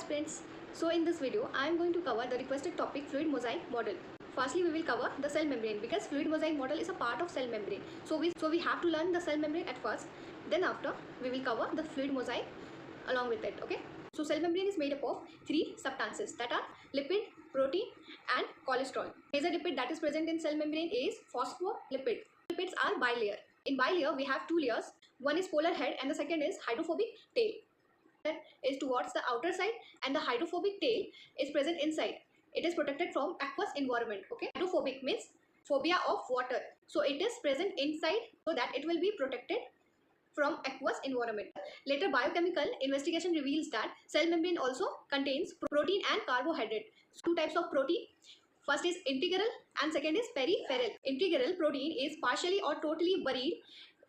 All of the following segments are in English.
aspirants. So in this video, I am going to cover the requested topic fluid mosaic model. Firstly, we will cover the cell membrane because fluid mosaic model is a part of cell membrane. So we have to learn the cell membrane at first. Then after, we will cover the fluid mosaic along with it. Okay. So cell membrane is made up of three substances that are lipid, protein and cholesterol. Major lipid that is present in cell membrane is phospholipid. Lipids are bilayer. In bilayer, we have two layers. One is polar head and the second is hydrophobic tail. Is towards the outer side and the hydrophobic tail is present inside. It is protected from aqueous environment. Okay, hydrophobic means phobia of water, so it is present inside so that it will be protected from aqueous environment. Later biochemical investigation reveals that cell membrane also contains protein and carbohydrate. So two types of protein. First is integral and second is peripheral. Integral protein is partially or totally buried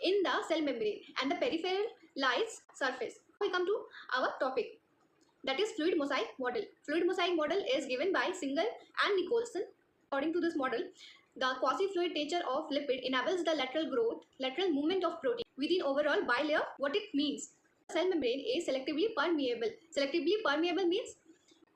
in the cell membrane and the peripheral lies surface. We come to our topic, that is fluid mosaic model. Fluid mosaic model is given by Singal and Nicholson. According to this model, the quasi-fluid nature of lipid enables the lateral growth, lateral movement of protein within overall bilayer. What it means? Cell membrane is selectively permeable. Selectively permeable means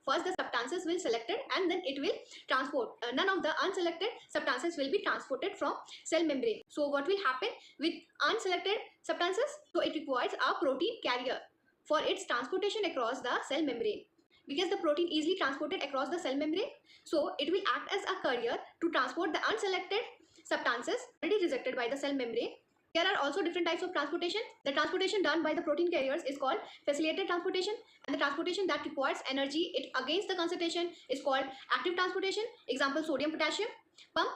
first the substances will selected and then it will transport. None of the unselected substances will be transported from cell membrane. So what will happen with unselected substances? So it requires a protein carrier for its transportation across the cell membrane. Because the protein easily transported across the cell membrane, so it will act as a carrier to transport the unselected substances already rejected by the cell membrane. There are also different types of transportation. The transportation done by the protein carriers is called facilitated transportation, and the transportation that requires energy against the concentration is called active transportation. Example, sodium potassium pump.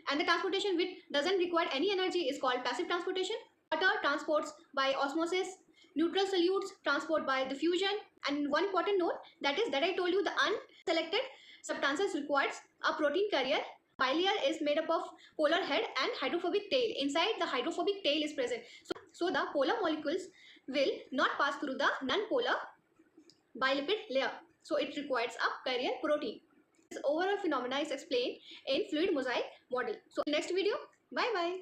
And the transportation which doesn't require any energy is called passive transportation. Water transports by osmosis. Neutral solutes transport by diffusion. And one important note, that is that I told you the unselected substances requires a protein carrier. Bilayer is made up of polar head and hydrophobic tail. Inside the hydrophobic tail is present. So the polar molecules will not pass through the non-polar bilipid layer. So it requires a carrier protein. This overall phenomena is explained in fluid mosaic model. So next video, bye bye.